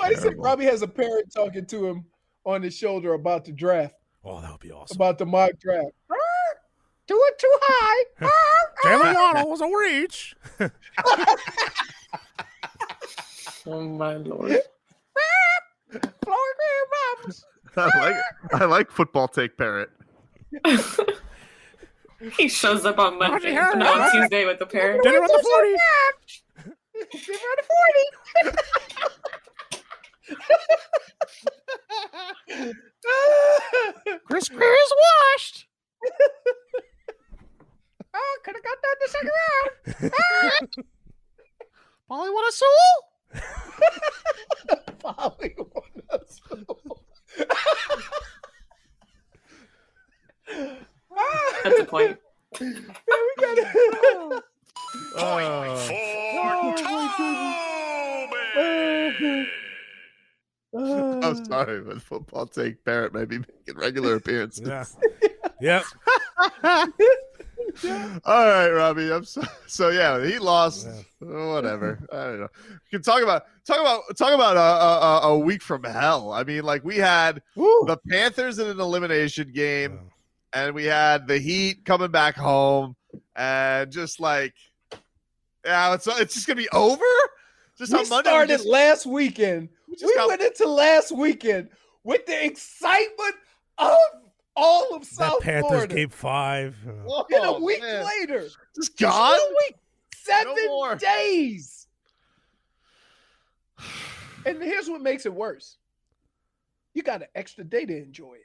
Somebody said Robbie has a parrot talking to him on his shoulder about the draft. Oh, that would be awesome. About the mock draft. Do it too high. Giuliano was a reach. Oh my Lord. I like football take parrot. He shows up on Monday, on Tuesday with the parrot. Dinner on the 40. Dinner on the 40. Chris Greer is washed. Oh, could have got that in the second round. Polly want a soul? Polly want a soul. That's a point. Yeah, we got it. I'm sorry, but football take parrot may be making regular appearances. Yeah. All right, Robbie. I'm so yeah. He lost. Whatever. I don't know. You can talk about a week from hell. I mean, like we had the Panthers in an elimination game, and we had the Heat coming back home, and just like, yeah, it's just gonna be over. Just we started last weekend. We went into last weekend with the excitement of all of South Panthers Florida. Game 5. And a week later, just gone. 2 weeks, 7 days. And here's what makes it worse: you got an extra day to enjoy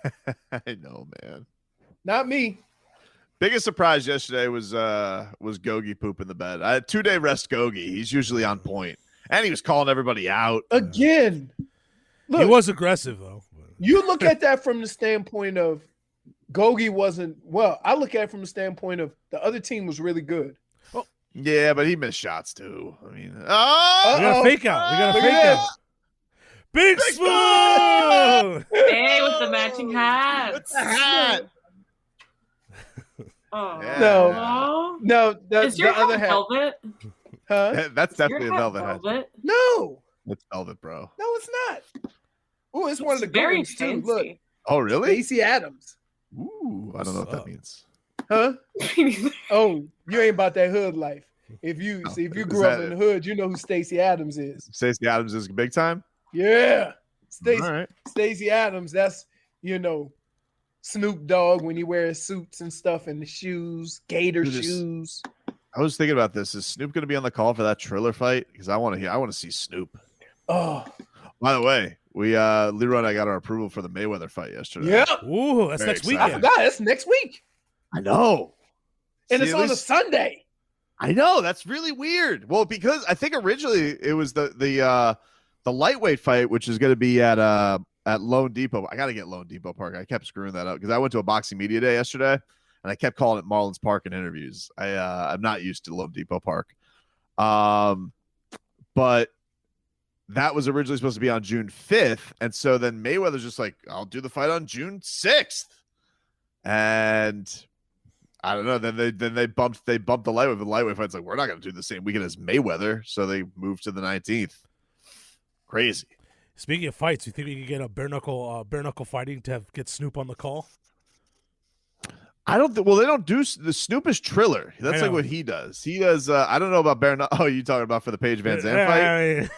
it. I know, man. Not me. Biggest surprise yesterday was Gogi poop in the bed. I had 2-day rest Gogi. He's usually on point. And he was calling everybody out. Again. Look, he was aggressive, though. You look at that from the standpoint of Gogi wasn't – well, I look at it from the standpoint of the other team was really good. Oh. Yeah, but he missed shots too. I mean – we got a fake out. We got a fake out. Big Spoon! Hey, with the matching hat. What's the hat? Oh. Yeah. No, that's the other hat. Velvet? Huh? That's definitely a velvet hat. No. It's velvet, bro. No, it's not. Oh, it's one of the very ones too. Look. Oh, really? Stacey Adams. Ooh, I don't know what that means. Huh? Oh, you ain't about that hood life. If you grew up in the hood, you know who Stacey Adams is. Stacey Adams is big time? Yeah. Right. Stacey Adams, that's, Snoop Dogg when he wears suits and stuff and the shoes, gator shoes. I was thinking about this. Is Snoop going to be on the call for that Triller fight? Because I want to see Snoop. Oh. By the way, Leroy and I got our approval for the Mayweather fight yesterday. Yeah. Ooh, that's next weekend. I forgot. That's next week. I know. And it's on a Sunday. I know. That's really weird. Well, because I think originally it was the lightweight fight, which is going to be at Lone Depot. I got to get Lone Depot Park. I kept screwing that up because I went to a boxing media day yesterday, and I kept calling it Marlins Park in interviews. I'm not used to Lone Depot Park. But that was originally supposed to be on June 5th. And so then Mayweather's just like, I'll do the fight on June 6th. And I don't know. Then they bumped the lightweight. The lightweight fight's like, we're not going to do the same weekend as Mayweather. So they moved to the 19th. Crazy. Speaking of fights, you think we could get a bare knuckle fighting to get Snoop on the call? I don't. Well, they don't do the Snoop is Triller. That's like what he does. He does. I don't know about bare knuckle. Oh, you talking about for the Paige Van Zandt fight?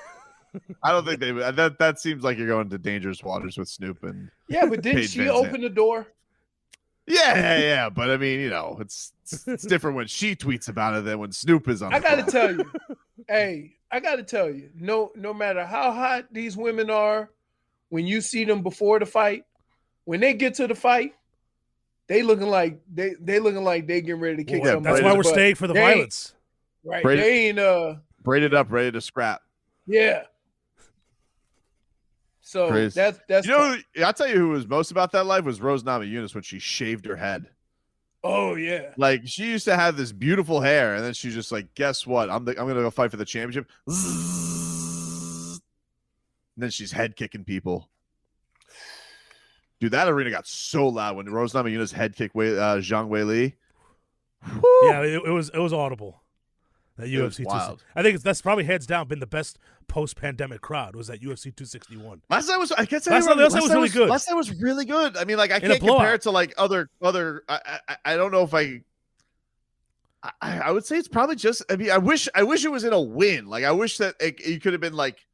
I don't think they would. That seems like you're going to dangerous waters with Snoop and. Yeah, but didn't she open the door? Yeah. But I mean, it's different when she tweets about it than when Snoop is on. I got to tell you, I got to tell you, no matter how hot these women are, when you see them before the fight, when they get to the fight, they looking like they getting ready to kick somebody. That's why we're staying for the violence. Right. They ain't braided up, ready to scrap. Yeah. So crazy. that's I'll tell you who was most about that life was Rose Namajunas when she shaved her head. Oh yeah. Like she used to have this beautiful hair, and then she's just like, guess what? I'm gonna go fight for the championship. And then she's head kicking people. Dude, that arena got so loud when Rose Namajunas head kicked Zhang Weili. Yeah, it was audible. That It was UFC wild. I think that's probably hands down been the best post-pandemic crowd was that UFC 261. Last night was really good. Last night was really good. I mean, like I In a can't compare blowout. it to like other. I don't know if I would say it's probably just. I mean, I wish it was in a win. Like I wish that it could have been like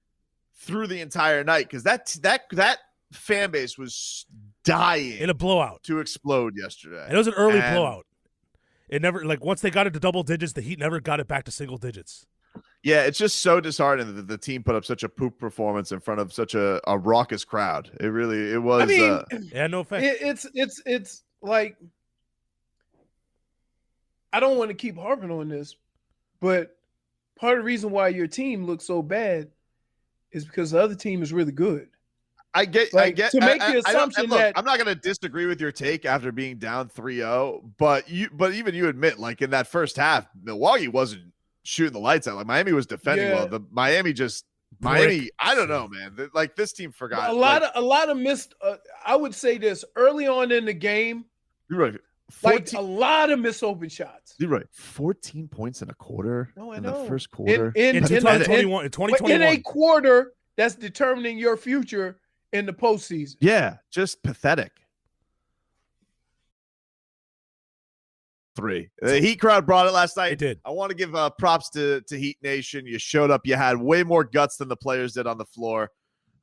through the entire night because that fan base was dying In a blowout. to explode yesterday. And it was an early blowout. It never once they got into double digits, the Heat never got it back to single digits. Yeah, it's just so disheartening that the team put up such a poop performance in front of such a raucous crowd. It was. I mean, yeah, no offense. It's like I don't want to keep harping on this, but part of the reason why your team looks so bad is because the other team is really good. I get to make the assumption that I'm not going to disagree with your take after being down 3-0, but even you admit like in that first half, Milwaukee wasn't shooting the lights out. Like Miami was defending well. The Miami, I don't know, man. Like this team forgot a lot of missed. I would say this early on in the game. You're right. 14, a lot of missed open shots. You're right. 14 points in a quarter. No, I in know. The first quarter. In 2021. In a quarter that's determining your future in the postseason. Yeah, just pathetic. 3. The Heat crowd brought it last night. It did. I want to give props to Heat Nation. You showed up. You had way more guts than the players did on the floor.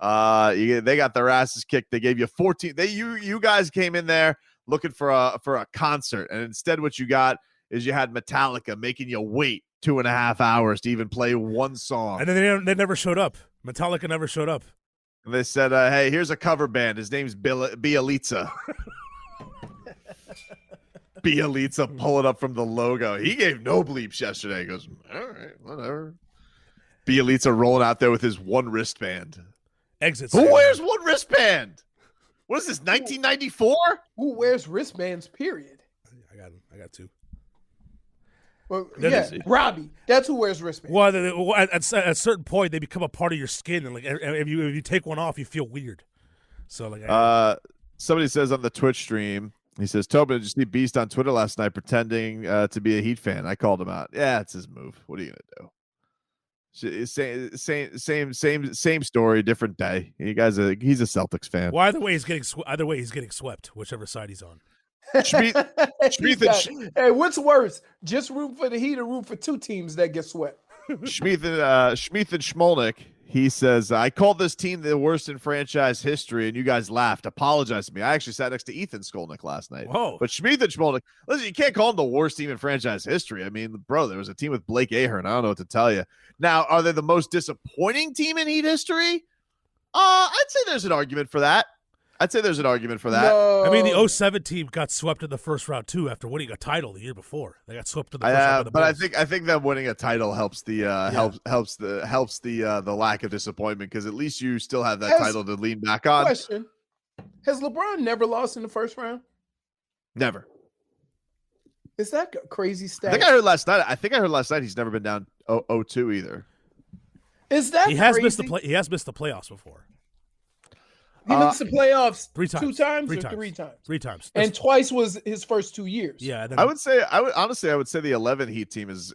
They got their asses kicked. They gave you 14. You guys came in there looking for a concert, and instead what you got is you had Metallica making you wait 2.5 hours to even play one song. And then they never showed up. Metallica never showed up. And they said, hey, here's a cover band. His name's Bielitsa. Bielitsa pulling up from the logo. He gave no bleeps yesterday. He goes, all right, whatever. Bielitsa rolling out there with his one wristband. Exits. Who wears one wristband? What is this, 1994? Who wears wristbands, period? I got 2. Well, yeah, Robbie. That's who wears wristbands. Well, at a certain point, they become a part of your skin, and like if you take one off, you feel weird. So like, somebody says on the Twitch stream, he says, "Tobin, did you see Beast on Twitter last night pretending to be a Heat fan? I called him out. Yeah, it's his move. What are you gonna do? Same story, different day. He's a Celtics fan. Well, either way, he's getting swept, whichever side he's on. Hey, what's worse? Just root for the Heat or root for 2 teams that get swept? Schmeeth and Schmolnick, he says, I called this team the worst in franchise history, and you guys laughed. Apologize to me. I actually sat next to Ethan Skolnick last night. Whoa. But Schmeeth and Schmolnick, listen, you can't call them the worst team in franchise history. I mean, bro, there was a team with Blake Ahern. I don't know what to tell you. Now, are they the most disappointing team in Heat history? I'd say there's an argument for that. No. I mean, the 07 team got swept in the first round too after winning a title the year before. They got swept in the first round. By the but Bulls. I think them winning a title helps the helps the lack of disappointment because at least you still have that title to lean back on. Question: has LeBron never lost in the first round? Never. Is that a crazy stat? I think I heard last night he's never been down 0-2 either. Is that he has crazy? He has missed the playoffs before. He missed the playoffs 3 times. 2 times or 3 times? 3 times. And twice was his first 2 years. Yeah. I would say the 11 Heat team is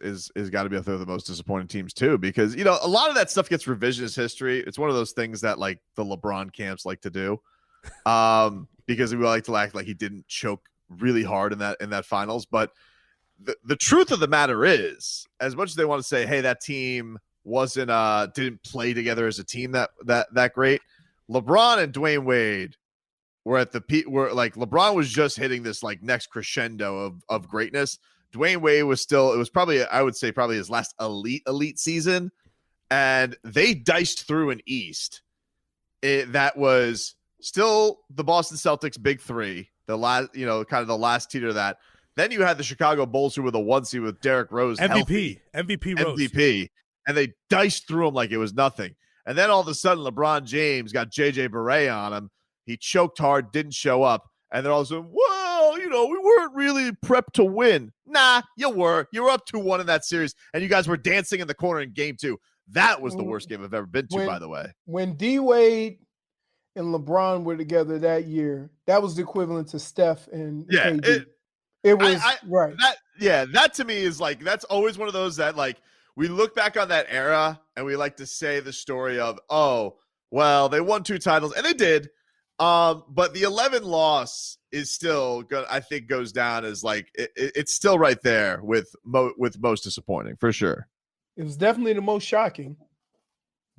got to be up there the most disappointing teams too, because a lot of that stuff gets revisionist history. It's one of those things that like the LeBron camps like to do, because we like to act like he didn't choke really hard in that finals. But the truth of the matter is, as much as they want to say, hey, that team didn't play together as a team that great. LeBron and Dwayne Wade were at the peak, where like LeBron was just hitting this like next crescendo of greatness. Dwayne Wade was still, it was probably, I would say probably his last elite season. And they diced through an East that was still the Boston Celtics big 3, the last, kind of the last tier of that. Then you had the Chicago Bulls who were the 1 seed with Derrick Rose. MVP Rose. And they diced through him like it was nothing. And then all of a sudden, LeBron James got J.J. Barea on him. He choked hard, didn't show up. And then all of a sudden, well, we weren't really prepped to win. Nah, you were. You were up 2-1 in that series, and you guys were dancing in the corner in game 2. That was the worst game I've ever been to, by the way. When D-Wade and LeBron were together that year, that was the equivalent to Steph and KD. It was right. That to me is like, that's always one of those that like, we look back on that era and we like to say the story of, oh, well, they won 2 titles, and they did. But the 11 loss is still good. I think goes down as like it's still right there with most disappointing for sure. It was definitely the most shocking.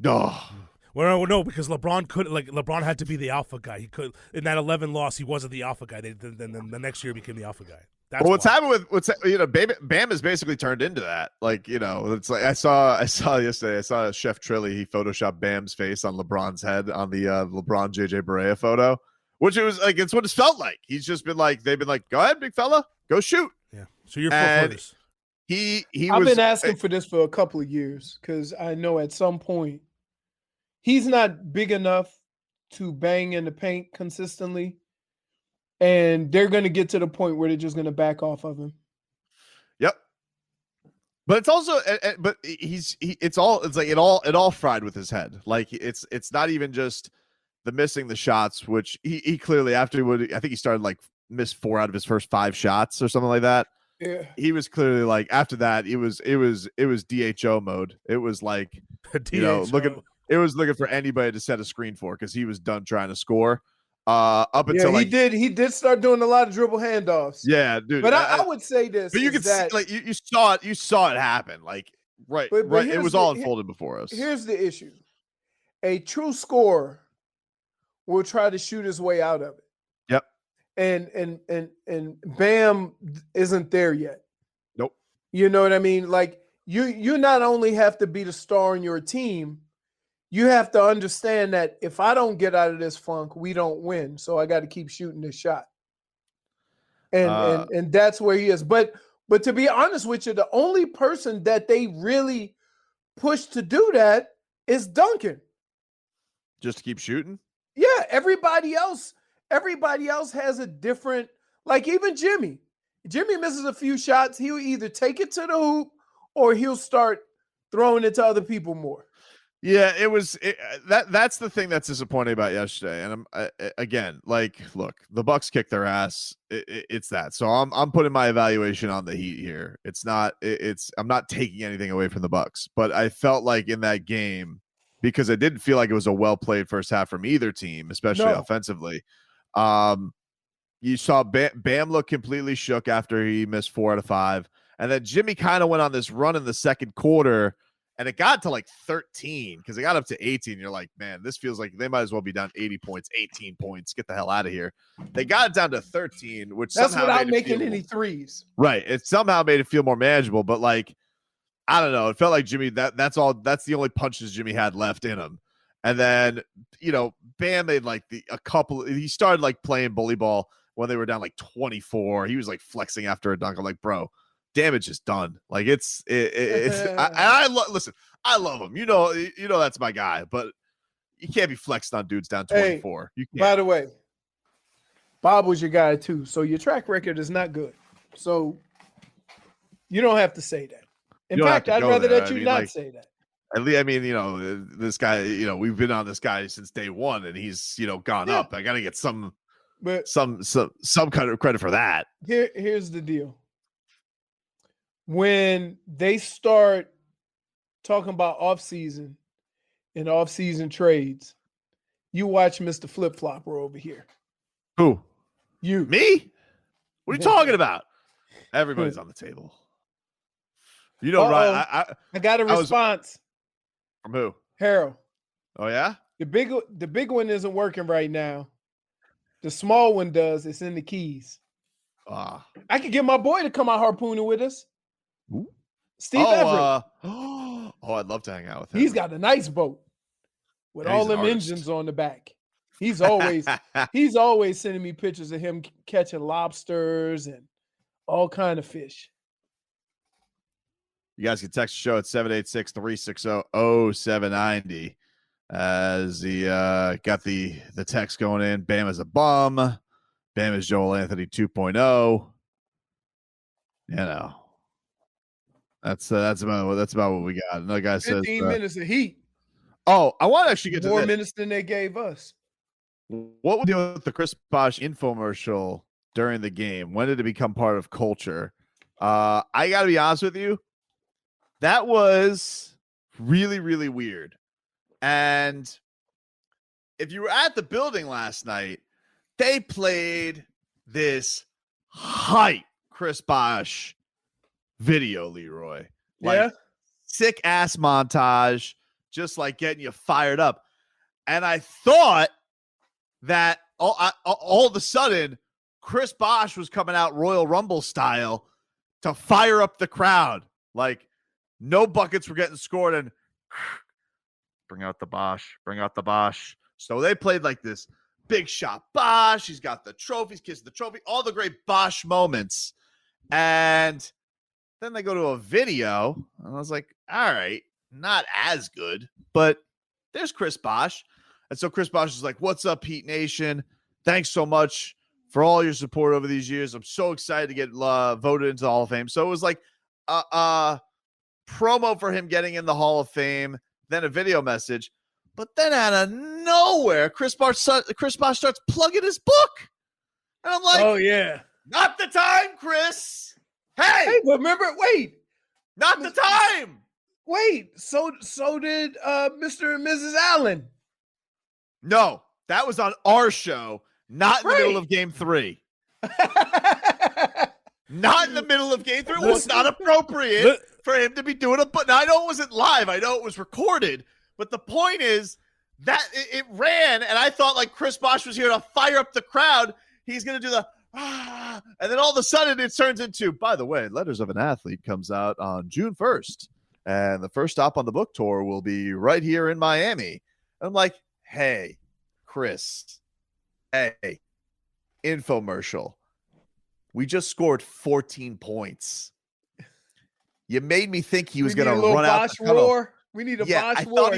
Oh. Well, no, because LeBron had to be the alpha guy. He could in that 11 loss, he wasn't the alpha guy. Then the next year became the alpha guy. That's what's happened with Bam has basically turned into that. Like, it's like I saw yesterday. I saw Chef Trilly. He photoshopped Bam's face on LeBron's head on the LeBron JJ Barea photo, which it was like it's what it's felt like. He's just been like they've been like, go ahead, big fella, go shoot. Yeah. So you're for this. I've been asking for this for a couple of years because I know at some point he's not big enough to bang in the paint consistently. And they're going to get to the point where they're just going to back off of him. Yep. But it's also, but it's like it all fried with his head. Like it's not even just the missing the shots, which he clearly I think he started like missed 4 out of his first 5 shots or something like that. Yeah. He was clearly like after that it was DHO mode. It was like looking for anybody to set a screen for because he was done trying to score. Up until he did start doing a lot of dribble handoffs. Yeah, dude. But I would say this. But you could see, like you saw it happen. Like right. It was all unfolded before us. Here's the issue: a true scorer will try to shoot his way out of it. Yep. And Bam isn't there yet. Nope. You know what I mean? Like you not only have to be the star in your team. You have to understand that if I don't get out of this funk, we don't win. So I got to keep shooting this shot. And that's where he is. But to be honest with you, the only person that they really push to do that is Duncan. Just to keep shooting? Yeah, everybody else has a different, like even Jimmy. Jimmy misses a few shots. He'll either take it to the hoop or he'll start throwing it to other people more. Yeah, that's the thing that's disappointing about yesterday. And I'm again, like, look, the Bucks kicked their ass. It's that. So I'm putting my evaluation on the Heat here. I'm not taking anything away from the Bucks, but I felt like in that game, because I didn't feel like it was a well played first half from either team, especially offensively. You saw Bam look completely shook after he missed 4 out of 5, and then Jimmy kind of went on this run in the second quarter. And it got to like 13 because it got up to 18. You're like, man, this feels like they might as well be down 80 points, 18 points. Get the hell out of here. They got it down to 13, which that's somehow without making any threes. Right. It somehow made it feel more manageable. But like, I don't know. It felt like Jimmy, that's the only punches Jimmy had left in him. And then, Bam made like he started like playing bully ball when they were down like 24. He was like flexing after a dunk. I'm like, bro, damage is done. Like it's listen, I love him. You know that's my guy, but you can't be flexing on dudes down 24. Hey, by the way, Bob was your guy too, so your track record is not good. So you don't have to say that. In fact, I'd rather that you not say that. At least, I mean, this guy, we've been on this guy since day one, and he's gone up. I got to get some kind of credit for that. Here's the deal. When they start talking about off-season and off-season trades, you watch Mr. Flip-Flopper over here. Who? You. Me? What are you talking about? Everybody's on the table. Right? I got a response. From who? Harold. Oh, yeah? The big one isn't working right now. The small one does. It's in the Keys. I could get my boy to come out harpooning with us. Ooh. Steve Everett. I'd love to hang out with him. He's got a nice boat with all them engines on the back. He's always sending me pictures of him catching lobsters and all kind of fish. You guys can text the show at 786-360-0790 as he got the text going in. Bam is a bum. Bam is Joel Anthony 2.0. That's about what we got. Another guy says 15 minutes of heat. Oh, I want to actually get to more minutes than they gave us. What would you do with the Chris Bosh infomercial during the game? When did it become part of culture? I got to be honest with you. that was really, really weird. And if you were at the building last night, they played this hype Chris Bosh video, Leroy. Like, sick ass montage, just like getting you fired up. And I thought that all of a sudden, Chris Bosh was coming out Royal Rumble style to fire up the crowd. Like, no buckets were getting scored, and bring out the Bosh, bring out the Bosh. So they played like this big shot Bosh. He's got the trophies, kissing the trophy, all the great Bosh moments. And then they go to a video, and I was like, all right, not as good, but there's Chris Bosh. And so Chris Bosh is like, what's up, Heat Nation? Thanks so much for all your support over these years. I'm so excited to get voted into the Hall of Fame. So it was like a promo for him getting in the Hall of Fame, then a video message. But then out of nowhere, Chris Bosh starts plugging his book. And I'm like, oh, yeah. Not the time, Chris. Hey, but remember, wait. Not the time. Wait, so did Mr. and Mrs. Allen. No, that was on our show, not in the middle of Game 3. Not in the middle of Game 3. It was not appropriate for him to be doing it. But I know it wasn't live. I know it was recorded. But the point is that it ran, and I thought like Chris Bosh was here to fire up the crowd. He's going to do the and then all of a sudden it turns into, by the way, Letters of an Athlete comes out on June 1st. And the first stop on the book tour will be right here in Miami. And I'm like, hey, Chris, hey, infomercial. We just scored 14 points. You made me think he was going to run out the tunnel. Roar. We need a Bosh roar.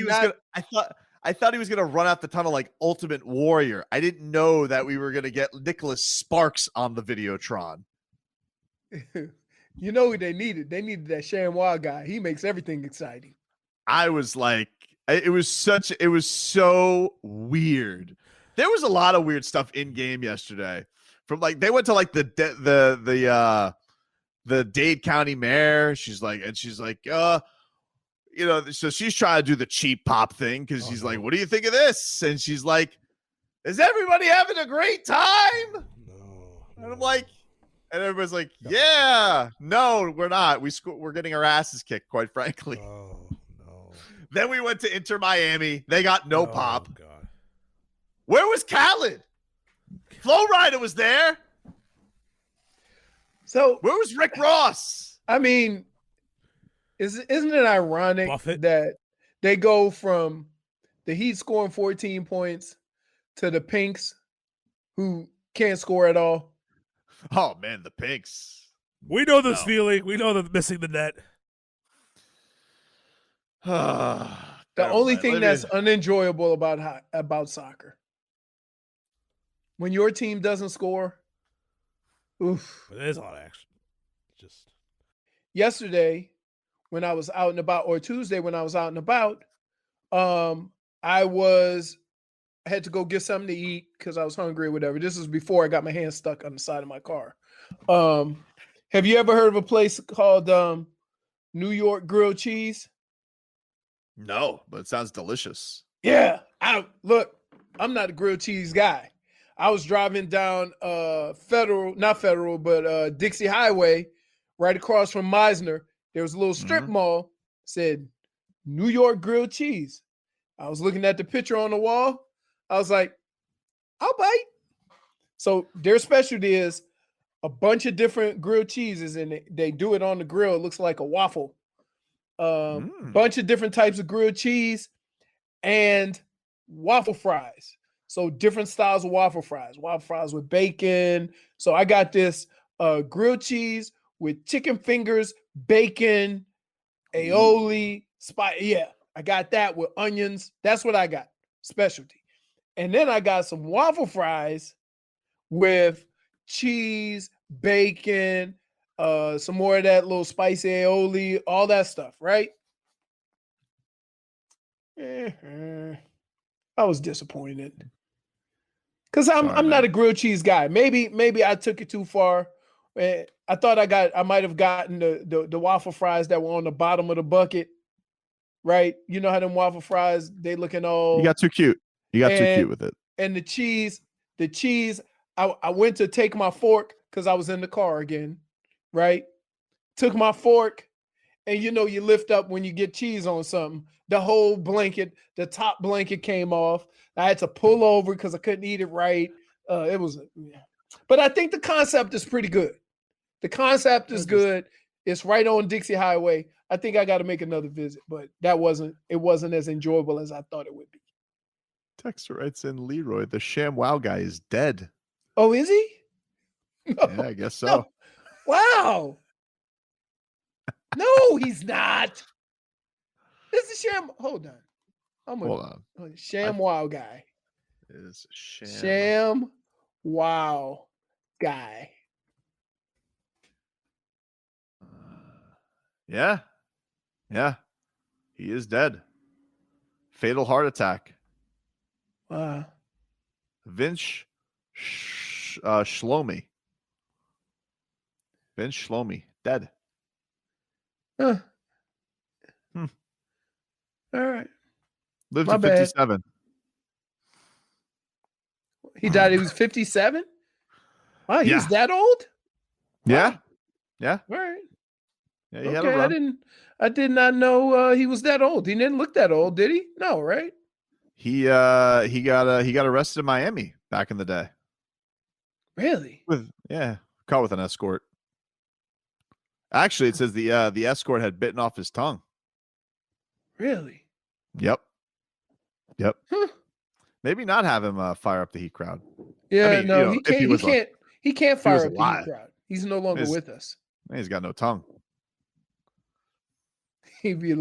I thought he was going to run out the tunnel like Ultimate Warrior. I didn't know that we were going to get Nicholas Sparks on the Videotron. You know what they needed? They needed that ShamWow guy. He makes everything exciting. I was like, it was so weird. There was a lot of weird stuff in game yesterday. From like, they went to like the Dade County mayor. She's like, you know, so she's trying to do the cheap pop thing because she's like, what do you think of this? And she's like, is everybody having a great time? No. And I'm like, and everybody's like, yeah, no, we're not. We're getting our asses kicked, quite frankly. Oh, no. Then we went to Inter Miami. They got no pop. God. Where was Khaled? Flow Rider was there. So where was Rick Ross? I mean, isn't it ironic that they go from the Heat scoring 14 points to the Pinks who can't score at all? Oh, man, the Pinks. We know this feeling. We know they're missing the net. The only thing that's unenjoyable about soccer, when your team doesn't score, oof. But there's a lot of action. Just yesterday, when I was out and about, or Tuesday when I was out and about, I had to go get something to eat because I was hungry or whatever. This was before I got my hand stuck on the side of my car. Have you ever heard of a place called New York Grilled Cheese? No, but it sounds delicious. Yeah. I'm not a grilled cheese guy. I was driving down Dixie Highway right across from Meisner. There was a little strip mall, said New York Grilled Cheese. I was looking at the picture on the wall. I was like, I'll bite. So their specialty is a bunch of different grilled cheeses, and they do it on the grill. It looks like a waffle. Bunch of different types of grilled cheese and waffle fries. So different styles of waffle fries with bacon. So I got this grilled cheese with chicken fingers, bacon, aioli, spice. Yeah, I got that with onions. That's what I got, specialty. And then I got some waffle fries with cheese, bacon, some more of that little spicy aioli, all that stuff, right? I was disappointed because I'm not a grilled cheese guy. Maybe I took it too far I thought I might have gotten the waffle fries that were on the bottom of the bucket, right? You know how them waffle fries, they looking all. You got too cute. You got too cute with it. And the cheese, I went to take my fork because I was in the car again, right? Took my fork, and you lift up when you get cheese on something. The whole blanket, the top blanket came off. I had to pull over because I couldn't eat it right. But I think the concept is pretty good. The concept is good. It's right on Dixie Highway. I think I got to make another visit, but it wasn't as enjoyable as I thought it would be. Texter writes in, Leroy, the ShamWow guy is dead. Oh, is he? No, yeah, I guess so. No. Wow. No, he's not. This is Sham. Hold on. Hold on. ShamWow guy. Is ShamWow guy. Yeah. He is dead. Fatal heart attack. Vince Shlomi. Vince Shlomi, dead. All right. Lived to 57. He died. He was 57. Wow, he's that old. Yeah. Yeah. All right. Yeah, he had a run. I did not know he was that old. He didn't look that old, did he? No, right? He got arrested in Miami back in the day. Really? Caught with an escort. Actually, it says the escort had bitten off his tongue. Really? Yep. Huh. Maybe not have him fire up the Heat crowd. Yeah, I mean, he can't fire up the Heat crowd. He's no longer with us. He's got no tongue. He'd be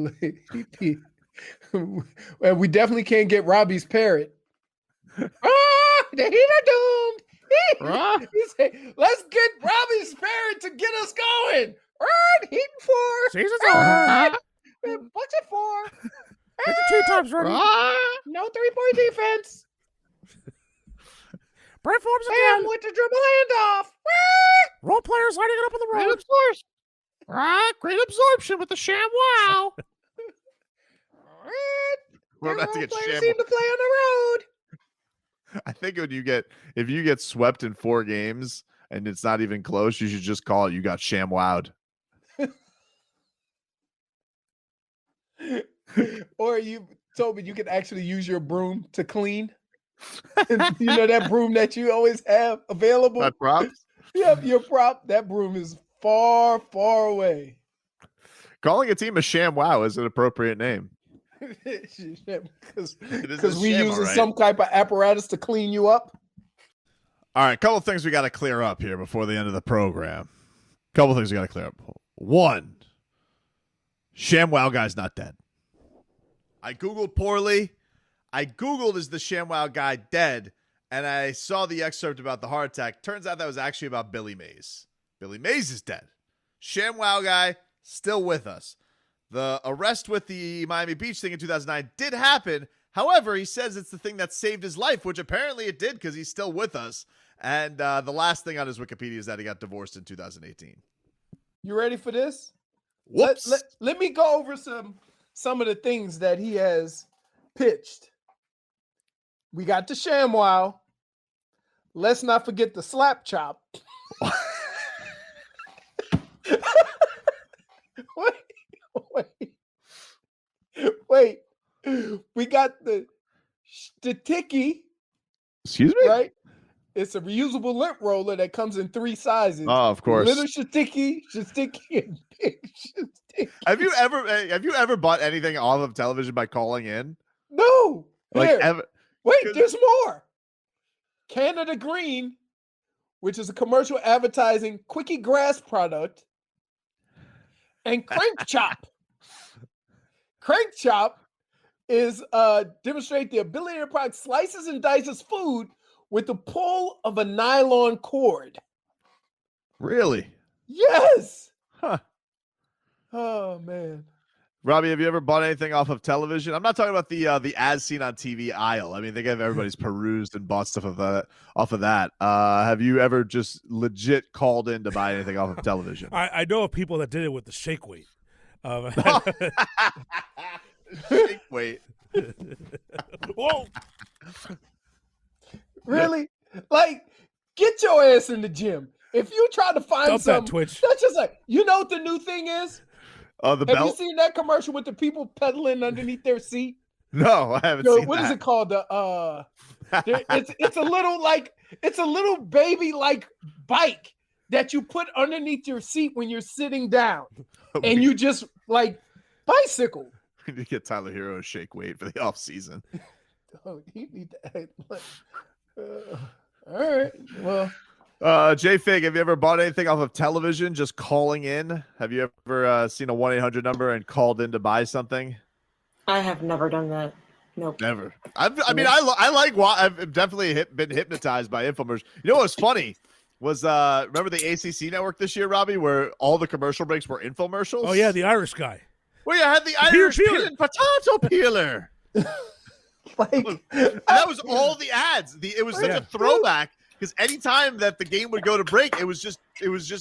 well, we definitely can't get Robbie's parrot. The Heat are doomed. He said, let's get Robbie's parrot to get us going. Heat and 4. Season's over. What's it for? 52 times ready. No 3-point defense. Brent Forbes again. With the dribble handoff. Role players lining it up on the road. Great absorption with the ShamWow. We're about to get ShamWow. Seem to play on the road. I think if you get swept in 4 games and it's not even close, you should just call it you got ShamWowed. Or Tobin, you can actually use your broom to clean. You know that broom that you always have available? That props? Yep, your prop. That broom is far, far away. Calling a team a ShamWow is an appropriate name. Because we use some type of apparatus to clean you up. All right, couple of things we got to clear up here before the end of the program. Couple things we got to clear up. 1, ShamWow guy's not dead. I Googled poorly. I Googled, is the ShamWow guy dead? And I saw the excerpt about the heart attack. Turns out that was actually about Billy Mays. Billy Mays is dead. ShamWow guy still with us. The arrest with the Miami Beach thing in 2009 did happen. However, he says it's the thing that saved his life, which apparently it did because he's still with us. And the last thing on his Wikipedia is that he got divorced in 2018. You ready for this? Whoops. Let me go over some of the things that he has pitched. We got the ShamWow. Let's not forget the slap chop. Wait. We got the Tiki. Excuse me? Right? It's a reusable lint roller that comes in 3 sizes. Oh, of course. Little Shatiki, and big Shatiki. Have you ever bought anything off of television by calling in? No. Wait, there's more. Canada Green, which is a commercial advertising quickie grass product, and Crank Chop. Crank Chop is demonstrate the ability to produce slices and dices food with the pull of a nylon cord. Really? Yes. Huh. Oh man. Robbie, have you ever bought anything off of television? I'm not talking about the as seen on TV aisle. I mean, think of everybody's perused and bought stuff off of that. Have you ever just legit called in to buy anything off of television? I know of people that did it with the shake weight. Shake weight. Whoa. Really? Like, get your ass in the gym. If you try to find Dump that something, Twitch. that's just like, you know what the new thing is? The Have belt? you seen that commercial with the people pedaling underneath their seat? No, I haven't Yo, seen what that. is it called? It's a little baby like bike that you put underneath your seat when you're sitting down, and you just like bicycle. We need to get Tyler Hero a shake weight for the off season. Oh, you need that. All right. Well, Jay Fig, have you ever bought anything off of television just calling in? Have you ever seen a 1-800 number and called in to buy something? I have never done that. Nope. Never. I've definitely been hypnotized by infomercials. You know what's funny was remember the ACC network this year, Robbie, where all the commercial breaks were infomercials? Oh yeah, the Irish guy. Well, you had the Irish peeling potato peeler. like That was all the ads. It was such a throwback because anytime that the game would go to break, it was just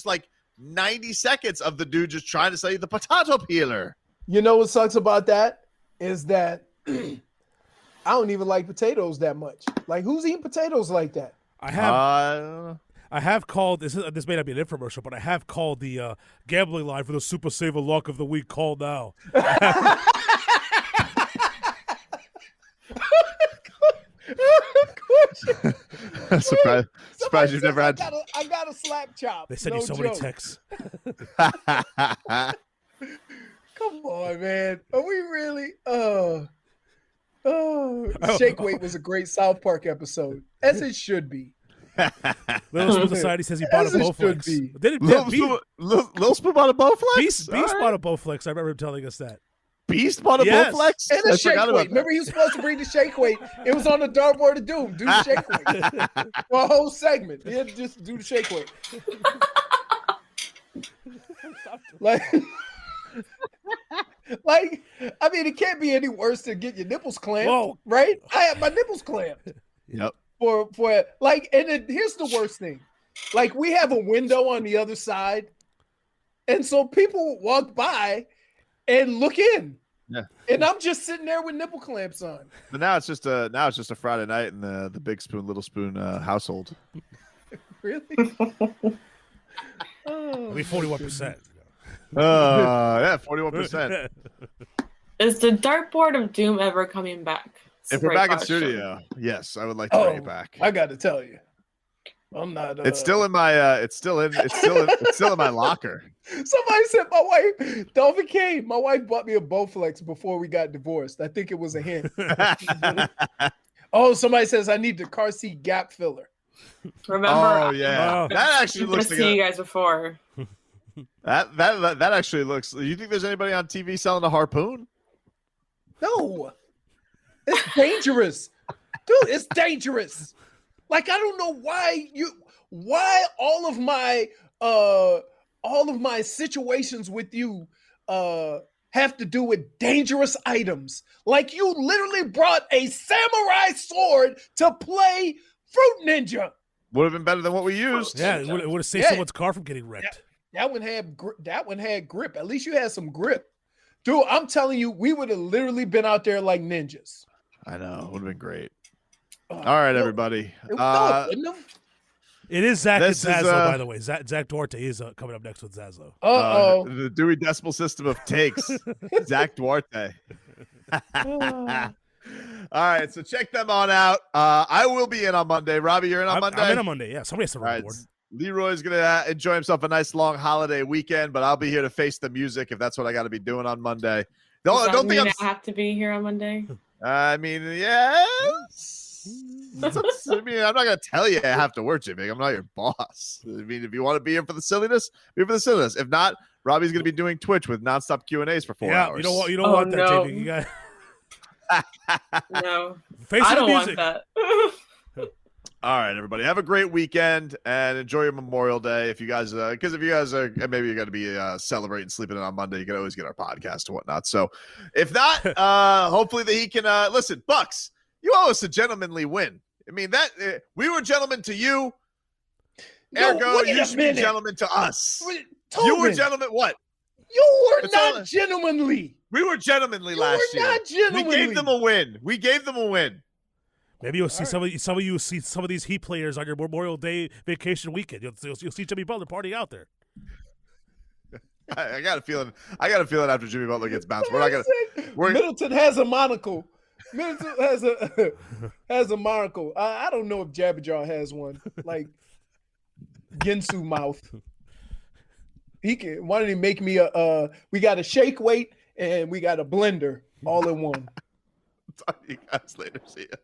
like 90 seconds of the dude just trying to sell you the potato peeler. You know what sucks about that is that I don't even like potatoes that much. Like, who's eating potatoes like that? I have called this may not be an infomercial, but I have called the gambling line for the Super Saver Lock of the Week. Call now. Surprised you've never had. I got a slap chop. They send no you so joke. many texts. Come on, man. Are we really? Shake Weight was a great South Park episode, as it should be. Little Spoon Society says he bought a Bowflex. Little Spoon bought a Bowflex? Beast bought a Bowflex. I remember him telling us that. Beast bought a Bowflex? And a Shake Weight. Remember, he was supposed to bring the Shake Weight. It was on the dartboard of doom. Do the Shake Weight. For a whole segment. He had to just do the Shake Weight. Like, I mean, it can't be any worse than get your nipples clamped, right? I have my nipples clamped. Yep. For like, and then here's the worst thing. Like, we have a window on the other side, and so people walk by and look in. Yeah. And I'm just sitting there with nipple clamps on. But now it's just a Friday night in the Big Spoon, Little Spoon household. Really? I mean, 41%. Yeah, 41%. Is the dartboard of doom ever coming back? If we're back in studio, yes, I would like to bring it back. I got to tell you, I'm not. It's still in my. It's still in my locker. Somebody said my wife, Dolphin K. My wife bought me a Bowflex before we got divorced. I think it was a hint. Oh, somebody says I need the car seat gap filler. Remember? Oh yeah, that actually looks like you guys before. That actually looks. You think there's anybody on TV selling a harpoon? No, it's dangerous, dude. It's dangerous. Like, I don't know why all of my situations with you have to do with dangerous items. Like, you literally brought a samurai sword to play Fruit Ninja. Would have been better than what we used. Yeah, it would have saved someone's car from getting wrecked. That one had grip. At least you had some grip. Dude, I'm telling you, we would have literally been out there like ninjas. I know. It would have been great. All right, everybody. It is Zach and Zazo, by the way. Zach Duarte is coming up next with Zazo. The Dewey Decimal System of takes. Zach Duarte. All right, so check them on out. I will be in on Monday. Robbie, you're in on Monday? I'm in on Monday, yeah. Somebody has to record. Right. Leroy's going to enjoy himself a nice long holiday weekend, but I'll be here to face the music if that's what I got to be doing on Monday. Don't think I have to be here on Monday? I mean, yes. I mean, I'm not going to tell you I have to work, Jimmy. I'm not your boss. I mean, if you want to be here for the silliness, be here for the silliness. If not, Robbie's going to be doing Twitch with nonstop Q&As for 4 hours. You don't want that, no. Jimmy. You got no. face I the don't music. want that. All right, everybody. Have a great weekend and enjoy your Memorial Day. If you guys, because if you guys are maybe you're going to be celebrating, sleeping in on Monday, you can always get our podcast and whatnot. So, if not, hopefully that he can listen. Bucks, you owe us a gentlemanly win. I mean that we were gentlemen to you. Ergo, you should be gentlemen to us. Tobin, you were gentlemen. What? You were not gentlemanly. We were gentlemanly last year. Not gentlemanly. We gave them a win. We gave them a win. Maybe you'll see some of you see some of these Heat players on your Memorial Day vacation weekend. You'll see Jimmy Butler partying out there. I got a feeling. After Jimmy Butler gets bounced, we're not gonna. Middleton has a monocle. Middleton has a monocle. I don't know if Jabberjaw has one. Like Ginsu mouth. He can. Why don't he make me a? We got a shake weight and we got a blender all in one. Talk to you guys later. See ya.